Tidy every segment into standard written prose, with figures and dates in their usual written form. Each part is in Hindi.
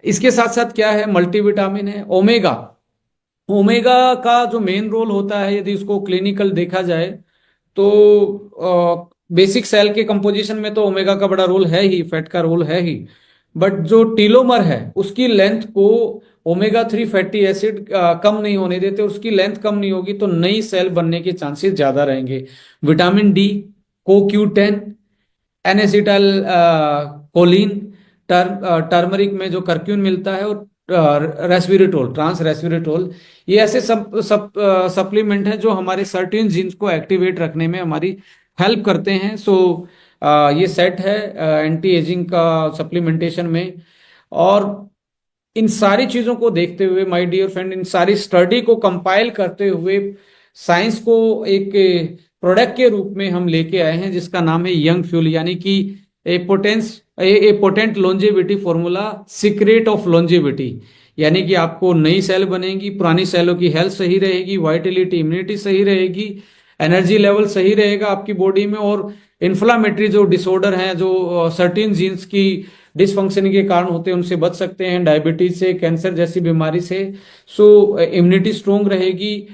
इसके साथ साथ क्या है, मल्टीविटामिन है, ओमेगा। ओमेगा का जो मेन रोल होता है, यदि उसको क्लिनिकल देखा जाए तो बेसिक सेल के कंपोजिशन में तो ओमेगा का बड़ा रोल है ही, फैट का रोल है ही। बट जो टीलोमर है उसकी लेंथ को ओमेगा 3 फैटी एसिड कम नहीं होने देते, उसकी लेंथ कम नहीं होगी तो नई सेल बनने के चांसेस ज्यादा रहेंगे। Vitamin D, CoQ10, N acetyl choline, turmeric में जो करक्यून मिलता है, और रेस्विरेटोल, ट्रांस रेस्विरेटोल, ये ऐसे सप्लीमेंट हैं जो हमारे सर्टेन जीन्स को एक्टिवेट रखने में हमारी हेल्प करते हैं। सो ये सेट है एंटी एजिंग का सप्लीमेंटेशन में। और इन सारी चीजों को देखते हुए माय डियर फ्रेंड, इन सारी स्टडी को कंपाइल करते हुए साइंस को एक प्रोडक्ट के रूप में हम लेके आए हैं जिसका नाम है यंग फ्यूल, यानी कि a potent longevity formula, secret of longevity. यानी कि आपको नई सेल बनेगी, पुरानी सेलों की हेल्थ सही रहेगी, वाइटलिटी, इम्यूनिटी सही रहेगी, एनर्जी लेवल सही रहेगा आपकी बॉडी में, और इन्फ्लामेटरी जो डिसऑर्डर हैं, जो सर्टेन जीन्स की डिसफंक्शनिंग के कारण होते हैं, उनसे बच सकते हैं, डायबिटीज से, कैंसर जैसी बीमारी से। सो इम्यूनिटी स्ट्रोंग रहेगी।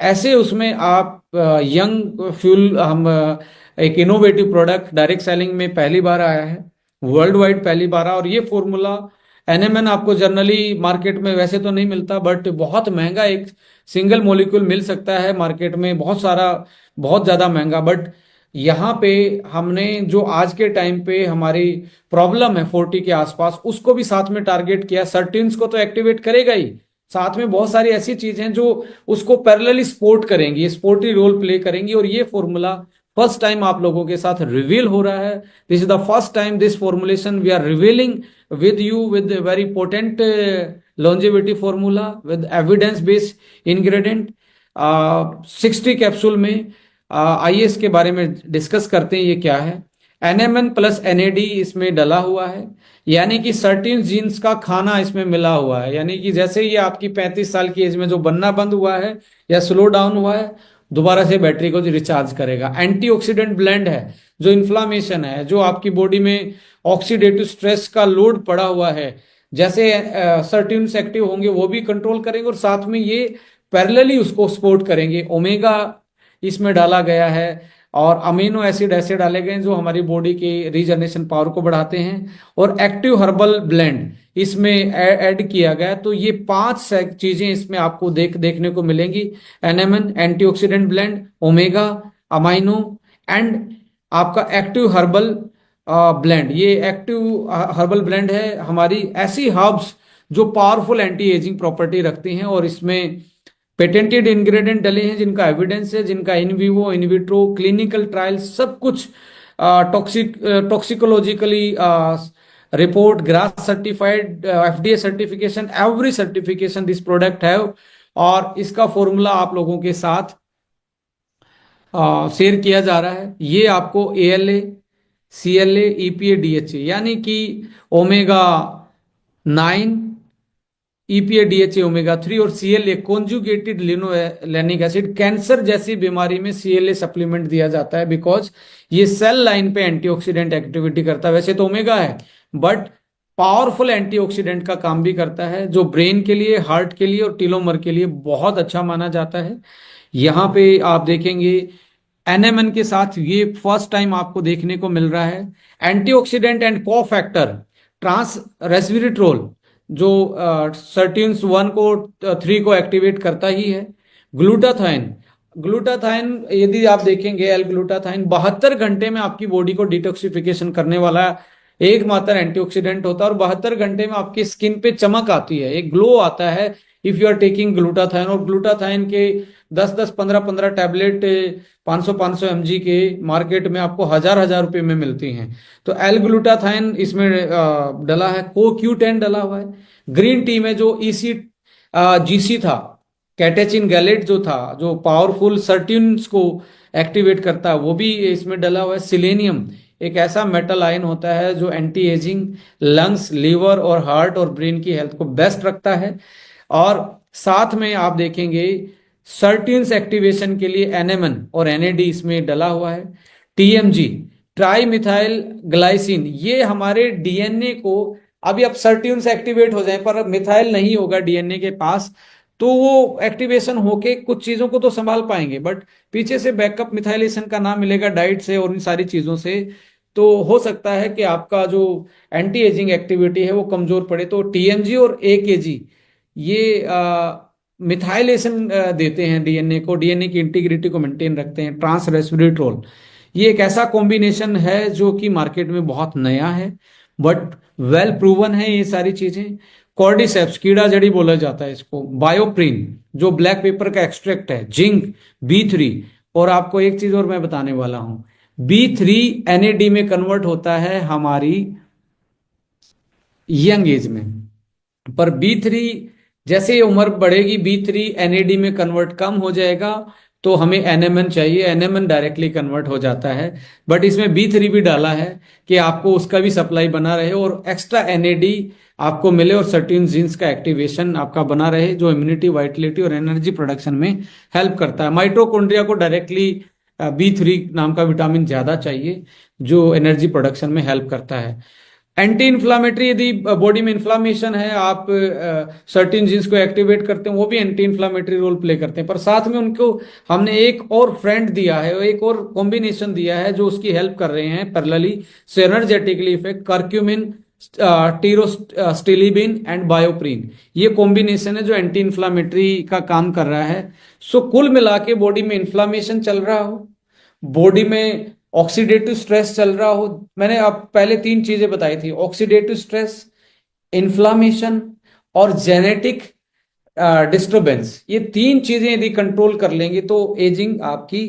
ऐसे उसमें आप यंग फ्यूल, हम एक इनोवेटिव प्रोडक्ट डायरेक्ट सेलिंग में पहली बार आया है, वर्ल्ड वाइड पहली बार आया। और ये फॉर्मूला एनएमएन आपको जनरली मार्केट में वैसे तो नहीं मिलता, बट बहुत महंगा एक सिंगल मॉलिक्यूल मिल सकता है मार्केट में, बहुत सारा, बहुत ज्यादा महंगा। बट यहाँ पे हमने जो आज के टाइम पे हमारी प्रॉब्लम है 40 के आसपास, उसको भी साथ में टारगेट किया। सर्टिन्स को तो एक्टिवेट करेगा ही, साथ में बहुत सारी ऐसी चीजें जो उसको पैरेलली सपोर्ट करेंगी, सपोर्टिव रोल प्ले करेंगी। और ये फॉर्मूला फर्स्ट टाइम आप लोगों के साथ रिवील हो रहा है। This is the first time this formulation we are revealing with you with a very potent longevity formula with evidence based ingredient। 60 capsule में आइए इसके बारे में डिस्कस करते हैं ये क्या है। एनएमएन प्लस एनएडी इसमें डला हुआ है, यानी कि सर्टेन जीन्स का खाना इसमें मिला हुआ है। यानी कि जैसे ये आपकी 35 साल की एज में जो बनना बंद हुआ है या स्लो डाउन हुआ है, दोबारा से बैटरी को रिचार्ज करेगा। एंटीऑक्सीडेंट ब्लेंड है, जो इन्फ्लामेशन है, जो आपकी बॉडी में ऑक्सीडेटिव स्ट्रेस का लोड पड़ा हुआ है, जैसे सर्टेन एक्टिव होंगे वो भी कंट्रोल करेंगे, और साथ में ये पैरेलली उसको सपोर्ट करेंगे। ओमेगा इसमें डाला गया है, और अमीनो एसिड ऐसे डाले गए हैं जो हमारी बॉडी की रीजनरेशन पावर को बढ़ाते हैं, और एक्टिव हर्बल ब्लेंड इसमें ऐड किया गया। तो ये 5 चीजें इसमें आपको देखने को मिलेंगी। NMN, antioxidant blend, omega, amino, and आपका एक्टिव हर्बल ब्लेंड। ये एक्टिव हर्बल ब्लेंड है हमारी ऐसी हर्ब्स जो पावरफुल एंटी एजिंग प्रॉपर्टी रखती हैं, और इसमें पेटेंटेड इंग्रेडिएंट डले हैं जिनका एविडेंस है, जिनका in vivo in vitro clinical trial सब कुछ toxicologically report, GRAS certified, FDA certification, every certification this product है। और इसका फॉर्मूला आप लोगों के साथ शेयर किया जा रहा है। ये आपको ALA, CLA, EPA, DHA, यानी कि ओमेगा 9, EPA, DHA, ओमेगा 3, और CLA conjugated linolenic acid. Cancer जैसी बीमारी में CLA सप्लीमेंट दिया जाता है, बिकॉज ये सेल लाइन पे एंटीऑक्सीडेंट एक्टिविटी करता है। वैसे तो ओमेगा है, बट पावरफुल एंटीऑक्सीडेंट का काम भी करता है, जो ब्रेन के लिए, हार्ट के लिए और टीलोमर के लिए बहुत अच्छा माना जाता है। यहाँ पे आप देखेंगे एनएमएन के साथ ये फर्स्ट टाइम आपको देखने को मिल रहा है। एंटीऑक्सीडेंट एंड कोफैक्टर ट्रांस रेस्विरेट्रोल, जो सर्टिन्स 1 को 3 को एक्टिवेट करता ही है। ग्लूटाथाइन, ग्लूटाथाइन यदि आप देखेंगे, एल ग्लूटाथाइन 72 घंटे में आपकी बॉडी को डिटॉक्सिफिकेशन करने वाला एकमात्र एंटीऑक्सीडेंट होता है, और 72 घंटे में आपकी स्किन पे चमक आती है, एक ग्लो आता है if you are taking glutathione. और ग्लूटाथाइन के 10-10, 15-15 टैबलेट 500-500 mg के मार्केट में आपको हजार रुपए में मिलती हैं। तो एल ग्लूटाथाइन इसमें डला है। CoQ10 डला हुआ है। ग्रीन टी में जो GC था, कैटेचिन गैलेट जो था, जो पावरफुल सर्टिन्स को एक्टिवेट करता है, वो भी इसमें डला हुआ है। सिलेनियम एक ऐसा मेटल आयन होता है जो एंटी एजिंग, लंग्स, लीवर और हार्ट और ब्रेन की हेल्थ को बेस्ट रखता है। और साथ में आप देखेंगे सर्टिन्स एक्टिवेशन के लिए एनएमएन और एनएडी इसमें डला हुआ है। TMG, ट्राई मिथाइल ग्लाइसिन, ये हमारे DNA को अभी अब सर्ट्यून्स एक्टिवेट हो जाए पर मिथाइल नहीं होगा डीएनए के पास, तो वो एक्टिवेशन होके कुछ चीजों को तो संभाल पाएंगे, बट पीछे से बैकअप मिथाइलेशन का नाम मिलेगा डाइट से और इन सारी चीजों से। तो हो सकता है कि आपका जो एंटी एजिंग एक्टिविटी है वो कमजोर पड़े। तो टीएमजी और एकेजी ये मिथाइलेशन देते हैं डीएनए को, डीएनए की इंटीग्रिटी को मेंटेन रखते हैं। ट्रांस रेस्वेरेट्रोल ये एक ऐसा कॉम्बिनेशन है जो कि मार्केट में बहुत नया है, बट वेल प्रूवन है ये सारी चीजें। कॉर्डिसेप्स कीड़ा जड़ी बोला जाता है इसको, बायोप्रिन जो ब्लैक पेपर का एक्सट्रैक्ट है, जिंक, बी3। और आपको एक चीज और मैं बताने वाला हूं, बी3 एनएडी में कन्वर्ट होता है हमारी यंग एज में, पर बी3 जैसे उम्र बढ़ेगी बी3 एनएडी में कन्वर्ट कम हो जाएगा, तो हमें एनएमएन चाहिए, एनएमएन डायरेक्टली कन्वर्ट हो जाता है। बट इसमें बी3 भी डाला है कि आपको उसका भी सप्लाई बना रहे और एक्स्ट्रा एनएडी आपको मिले और सर्टेन जीन्स का एक्टिवेशन आपका बना रहे, जो इम्यूनिटी, वाइटलिटी और एनर्जी प्रोडक्शन में हेल्प करता है। माइटोकॉन्ड्रिया को डायरेक्टली बी3 नाम का विटामिन ज्यादा चाहिए जो एनर्जी प्रोडक्शन में हेल्प करता है। एंटी इन्फ्लामेटरी, यदि बॉडी में इन्फ्लामेशन है, आप सर्टेन जीन्स को एक्टिवेट करते हैं, वो भी एंटी इन्फ्लामेटरी रोल प्ले करते हैं। पर साथ में उनको हमने एक और फ्रेंड दिया है, एक और कॉम्बिनेशन दिया है जो उसकी हेल्प कर रहे हैं पैरेलली सिनर्जेटिकली इफेक्ट, कर्क्यूमिन, टीरोस्टिलिबिन एंड बायोप्रिन। ये कॉम्बिनेशन है जो एंटी इन्फ्लामेटरी का काम कर रहा है। सो कुल मिला के बॉडी में इन्फ्लामेशन चल रहा हो, बॉडी में ऑक्सीडेटिव स्ट्रेस चल रहा हो, मैंने आप पहले तीन चीजें बताई थी, ऑक्सीडेटिव स्ट्रेस, इन्फ्लामेशन और जेनेटिक डिस्टरबेंस, ये तीन चीजें यदि कंट्रोल कर लेंगे तो एजिंग आपकी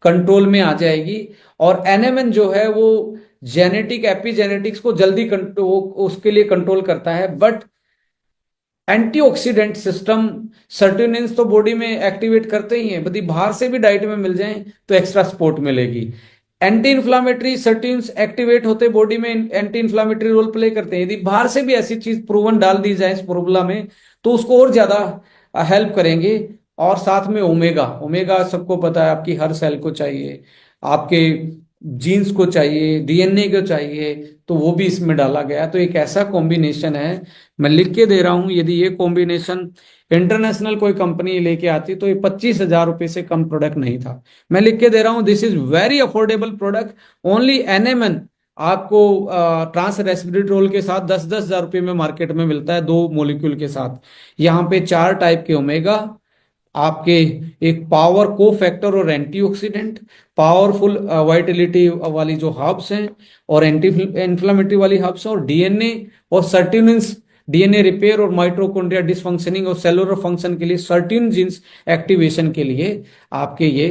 कंट्रोल में आ जाएगी। और एनएमएन जो है वो जेनेटिक एपिजेनेटिक्स को जल्दी कंट्रोल, उसके लिए कंट्रोल करता है। बट एंटीऑक्सीडेंट सिस्टम सर्टेनिन्स तो बॉडी में एक्टिवेट करते ही हैं, यदि बाहर से भी डाइट में मिल जाए तो एक्स्ट्रा सपोर्ट मिलेगी। एंटी इन्फ्लामेटरी सर्टेन्स एक्टिवेट होते बॉडी में, एंटी इन्फ्लामेटरी रोल प्ले करते हैं, यदि बाहर से भी ऐसी चीज प्रूवन डाल दी जाए इस फॉर्मूला में तो उसको और ज्यादा हेल्प करेंगे। और साथ में ओमेगा, ओमेगा सबको पता है आपकी हर सेल को चाहिए, आपके जीन्स को चाहिए, डीएनए को चाहिए, तो वो भी इसमें डाला गया। तो एक ऐसा कॉम्बिनेशन है, मैं लिख के दे रहा हूं, यदि ये कॉम्बिनेशन इंटरनेशनल कोई कंपनी लेके आती तो ये 25,000 रुपए से कम प्रोडक्ट नहीं था। मैं लिख के दे रहा हूं, this is very affordable product, only NMN आपको ट्रांस रेस्वेरेट्रोल के साथ 10,000 रुपए में मार्केट में मिलता है, दो मोलिक्यूल के साथ। यहाँ पे 4 टाइप के ओमेगा आपके, एक पावर को फैक्टर और एंटीऑक्सीडेंट, पावरफुल वाइटलिटी वाली जो हर्ब्स हैं और एंटी इन्फ्लामेटरी वाली हर्ब्स हैं, और डीएनए और सर्टिनिन्स, डीएनए रिपेयर और माइटोकॉन्ड्रिया डिसफंक्शनिंग और सेलुलर फंक्शन के लिए, सर्टिन जीन्स एक्टिवेशन के लिए आपके ये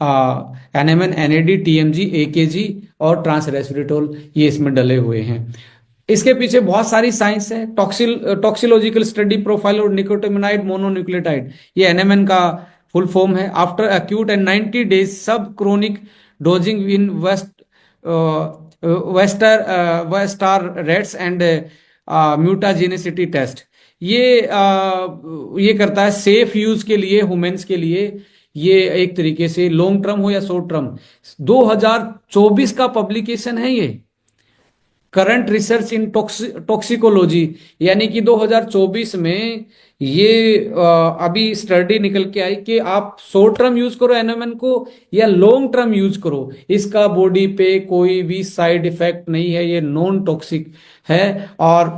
एनएमएन, एनएडी, टीएमजी, एकेजी और ट्रांस रेस्वेरेट्रोल ये इसमें डले हुए हैं। इसके पीछे बहुत सारी साइंस है, टॉक्सिलोजिकल स्टडी प्रोफाइल और निकोटिनाइड मोनोन्यूक्लियोटाइड, ये एनएमएन का फुल फॉर्म है। After acute and 90 days sub chronic dosing in Wistar rats and mutagenicity test, ये करता है सेफ यूज के लिए, ह्यूमंस के लिए। ये एक तरीके से लॉन्ग टर्म हो या शॉर्ट टर्म, 2024 का पब्लिकेशन है ये, करंट रिसर्च इन टॉक्सिकोलॉजी, यानी कि 2024 में ये अभी स्टडी निकल के आई कि आप शॉर्ट टर्म यूज करो एनएमएन को या लॉन्ग टर्म यूज करो, इसका बॉडी पे कोई भी साइड इफेक्ट नहीं है, ये नॉन टॉक्सिक है। और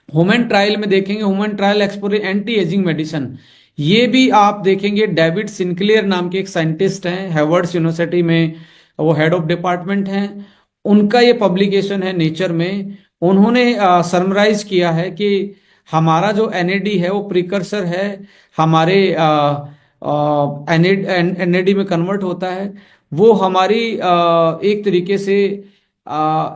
ह्यूमन ट्रायल में देखेंगे, human trial explore anti ageing medicine, ये भी आप देखेंगे, डेविड सिंक्लेयर नाम के एक साइंटिस्ट हैं हार्वर्ड यूनिवर्सिटी में, वो हेड ऑफ डिपार्टमेंट हैं, उनका ये पब्लिकेशन है नेचर में। उन्होंने समराइज किया है कि हमारा जो एनएडी है वो प्रिकर्सर है, हमारे एनएडी में कन्वर्ट होता है, वो हमारी एक तरीके से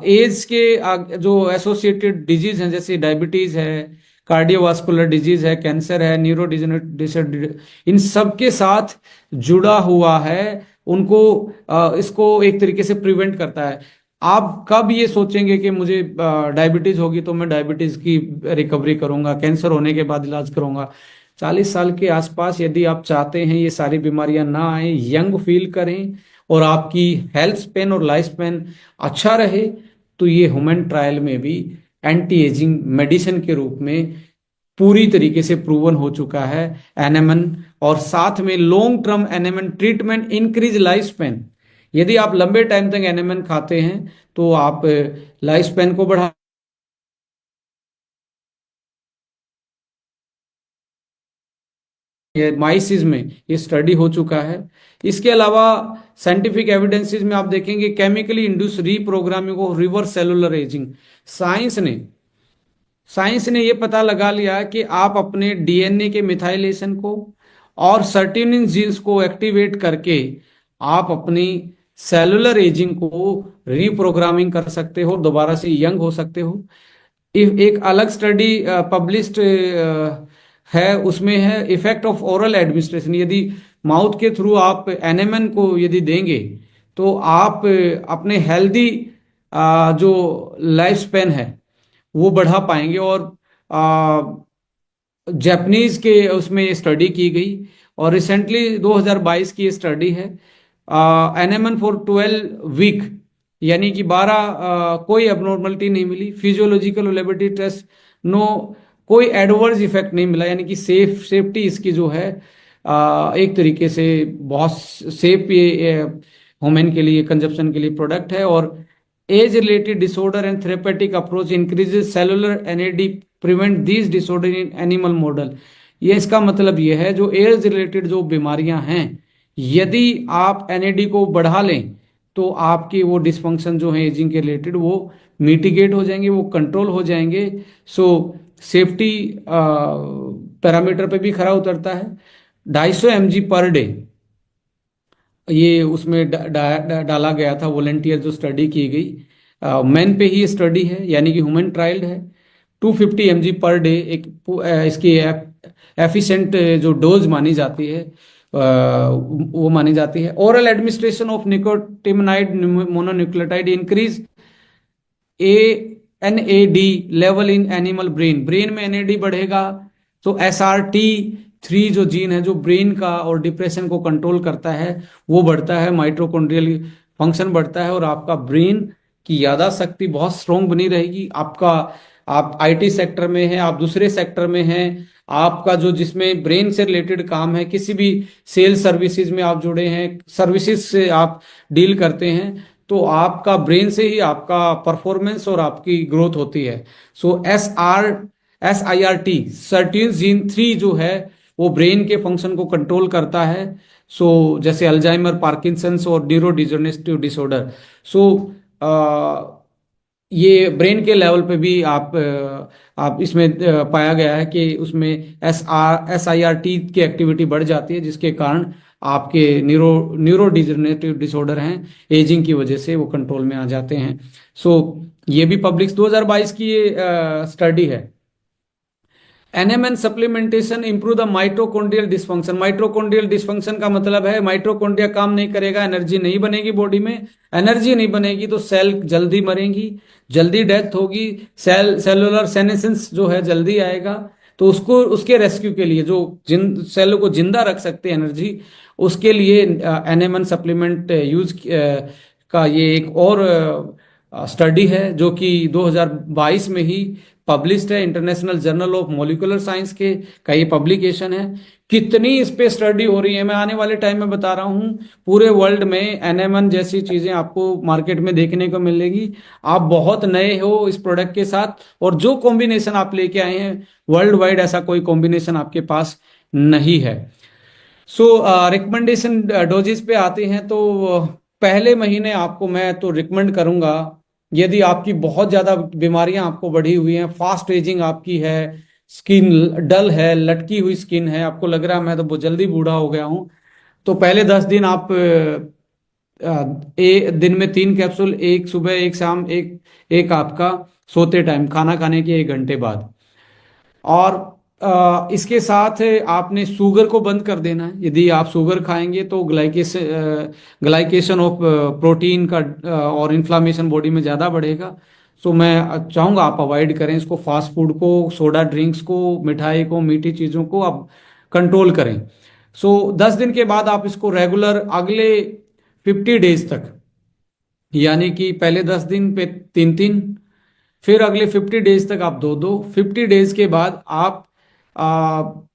एज के जो एसोसिएटेड डिजीज हैं, जैसे डायबिटीज है, कार्डियोवास्कुलर डिजीज है, कैंसर है, न्यूरोडिजेनरेटिव, इन सब के साथ जुड़ा हुआ है, उनको इसको एक तरीके से प्रिवेंट करता है। आप कब ये सोचेंगे कि मुझे डायबिटीज होगी तो मैं डायबिटीज की रिकवरी करूंगा, कैंसर होने के बाद इलाज करूंगा? 40 साल के आसपास यदि आप चाहते हैं ये सारी बीमारियां ना आए, यंग फील करें और आपकी हेल्थ स्पेन और लाइफ स्पेन अच्छा रहे, तो ये ह्यूमन ट्रायल में भी एंटी एजिंग मेडिसिन के रूप में पूरी तरीके से प्रूवन हो चुका है एनेमन। और साथ में long term NMN treatment increase life span. यदि आप लंबे टाइम तक एनेमन खाते हैं तो आप लाइफ स्पेन को बढ़ा ये माइसिस में ये स्टडी हो चुका है। इसके अलावा साइंटिफिक एविडेंसेस में आप देखेंगे chemically induce reprogramming of reverse cellular ageing. Science ने साइंस ने ये पता लगा लिया कि आप अपने डीएनए के मिथाइलेशन को और सर्टिनिन जीन्स को एक्टिवेट करके आप अपनी सेलुलर एजिंग को रीप्रोग्रामिंग कर सकते हो, दोबारा से यंग हो सकते हो। एक अलग स्टडी पब्लिश्ड है, उसमें है इफेक्ट ऑफ ओरल एडमिनिस्ट्रेशन। यदि माउथ के थ्रू आप एनेमन को यदि देंगे तो आप अपने हेल्दी जो लाइफ स्पेन है वो बढ़ा पाएंगे। और जापानीज के उसमें स्टडी की गई और रिसेंटली 2022 की स्टडी है। एनेमन फॉर 12 वीक यानी कि 12 कोई एबनॉर्मलिटी नहीं मिली, फिजियोलॉजिकल लेबोरेटरी टेस्ट नो, कोई एडवर्स इफेक्ट नहीं मिला, यानी कि सेफ्टी इसकी जो है एक तरीके से बहुत सेफ ये ह्यूमन के लिए कंजप्शन के लिए प्रोडक्ट है। और age related disorder and therapeutic approach increases cellular NAD prevent these disorder in animal model. ये इसका मतलब ये है जो एज रिलेटेड जो बीमारियां हैं, यदि आप एनएडी को बढ़ा लें तो आपकी वो डिसफंक्शन जो है एजिंग के रिलेटेड वो मिटिगेट हो जाएंगे, वो कंट्रोल हो जाएंगे। सो सेफ्टी पैरामीटर पे भी खरा उतरता है। 250 mg पर डे ये उसमें डाला गया था, वॉलेंटियर जो स्टडी की गई मैन पे ही स्टडी है, यानी कि ह्यूमन ट्रायल्ड है। 250 mg पर डे एक इसकी एफिशिएंट जो डोज मानी जाती है वो मानी जाती है। Oral administration of nicotinamide mononucleotide increase a NAD level in animal brain. Brain में एनएडी बढ़ेगा तो SRT3 जो जीन है जो ब्रेन का और डिप्रेशन को कंट्रोल करता है वो बढ़ता है, माइटोकॉन्ड्रियल फंक्शन बढ़ता है और आपका ब्रेन की याददाश्त शक्ति बहुत स्ट्रोंग बनी रहेगी। आपका आप आईटी सेक्टर में हैं, आप दूसरे सेक्टर में हैं, आपका जो जिसमें ब्रेन से रिलेटेड काम है, किसी भी सेल्स सर्विसेज में आप जुड़े हैं, सर्विसेज से आप डील करते हैं, तो आपका ब्रेन से ही आपका परफॉर्मेंस और आपकी ग्रोथ होती है। सो SIRT सर्टिन जीन 3 जो है वो ब्रेन के फंक्शन को कंट्रोल करता है। सो जैसे अल्जाइमर, पार्किंसंस और न्यूरोडिजनरेटिव डिसऑर्डर। सो ये ब्रेन के लेवल पे भी आप इसमें पाया गया है कि उसमें SIRT की एक्टिविटी बढ़ जाती है, जिसके कारण आपके न्यूरोडिजनरेटिव डिसऑर्डर हैं एजिंग की वजह से वो कंट्रोल में आ जाते हैं। सो ये भी पब्लिक 2022 की ये स्टडी है। NMN supplementation improve the mitochondrial dysfunction. Mitochondrial dysfunction का मतलब है माइटोकॉन्ड्रिया काम नहीं करेगा, एनर्जी नहीं बनेगी बॉडी में, एनर्जी नहीं बनेगी तो सेल जल्दी मरेंगी, जल्दी डेथ होगी, सेलुलर सेनेसेंस जो है जल्दी आएगा। तो उसको उसके रेस्क्यू के लिए जो सेल को जिंदा रख सकते हैं एनर्जी, उसके लिए एनएमएन सप्लीमेंट यूज का ये एक और स्टडी है जो कि 2022 में ही पब्लिश्ड है international journal of molecular science के का ये पब्लिकेशन है। कितनी इस पे स्टडी हो रही है मैं आने वाले टाइम में बता रहा हूँ। पूरे वर्ल्ड में एनएमएन जैसी चीजें आपको मार्केट में देखने को मिलेगी। आप बहुत नए हो इस प्रोडक्ट के साथ और जो कॉम्बिनेशन आप लेके आए हैं वर्ल्ड वाइड ऐसा कोई कॉम्बिनेशन आपके पास नहीं है। सो रिकमेंडेशन डोजेस पे आते हैं तो पहले महीने आपको मैं तो रिकमेंड करूंगा, यदि आपकी बहुत ज्यादा बीमारियां आपको बढ़ी हुई हैं, फास्ट एजिंग आपकी है, स्किन डल है, लटकी हुई स्किन है, आपको लग रहा है मैं तो बहुत जल्दी बूढ़ा हो गया हूं, तो पहले 10 दिन आप दिन में 3 कैप्सूल, एक सुबह एक शाम, एक आपका सोते टाइम खाना खाने के 1 घंटे बाद। और इसके साथ आपने शुगर को बंद कर देना है। यदि आप शुगर खाएंगे तो ग्लाइकेशन ऑफ प्रोटीन का और इन्फ्लामेशन बॉडी में ज़्यादा बढ़ेगा। सो मैं चाहूँगा आप अवॉइड करें इसको, फास्ट फूड को, सोडा ड्रिंक्स को, मिठाई को, मीठी चीज़ों को आप कंट्रोल करें। सो 10 दिन के बाद आप इसको रेगुलर अगले 50 डेज तक, यानी कि पहले 10 दिन पे 3-3, फिर अगले 50 डेज तक आप दो 50 डेज के बाद आप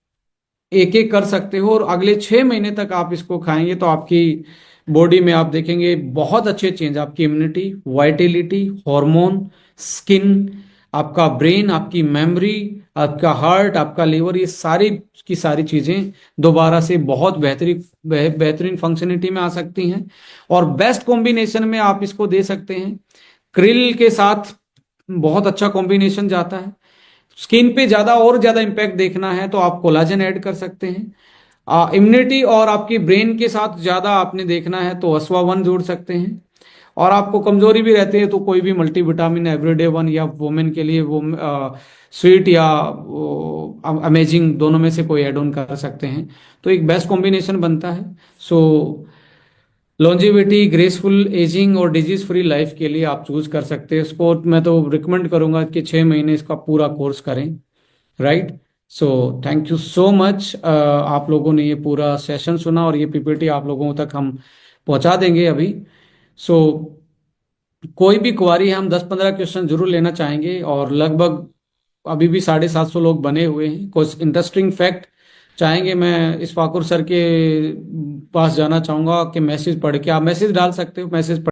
एक एक कर सकते हो, और अगले 6 महीने तक आप इसको खाएंगे तो आपकी बॉडी में आप देखेंगे बहुत अच्छे चेंज, आपकी इम्यूनिटी, वाइटेलिटी, हार्मोन, स्किन, आपका ब्रेन, आपकी मेमोरी, आपका हार्ट, आपका लिवर, ये सारी की सारी चीजें दोबारा से बहुत बेहतरीन फंक्शनलिटी में आ सकती हैं। और बेस्ट कॉम्बिनेशन में आप इसको दे सकते हैं क्रिल के साथ, बहुत अच्छा कॉम्बिनेशन जाता है। स्किन पे ज्यादा और ज्यादा इंपैक्ट देखना है तो आप कोलाजन ऐड कर सकते हैं। इम्यूनिटी और आपकी ब्रेन के साथ ज्यादा आपने देखना है तो अस्वा 1 जोड़ सकते हैं। और आपको कमजोरी भी रहती है तो कोई भी मल्टीविटामिन एवरीडे 1, या वुमेन के लिए वो स्वीट या अमेजिंग, दोनों में से कोई एड ऑन कर सकते हैं, तो एक बेस्ट कॉम्बिनेशन बनता है। सो लॉन्जिविटी, ग्रेसफुल एजिंग और डिजीज फ्री लाइफ के लिए आप चूज कर सकते हैं इसको। मैं तो रिकमेंड करूंगा कि 6 महीने इसका पूरा कोर्स करें, right. So thank you so much, आप लोगों ने ये पूरा सेशन सुना, और ये पीपीटी आप लोगों तक हम पहुंचा देंगे अभी। सो कोई भी क्वारी है, हम 10-15 क्वेश्चन जरूर लेना चाहेंगे, और लगभग अभी भी 750 लोग बने हुए हैं। कुछ इंटरेस्टिंग फैक्ट चाहेंगे, मैं इस फाकुर सर के पास जाना चाहूंगा कि मैसेज पढ़ के, आप मैसेज डाल सकते हो, मैसेज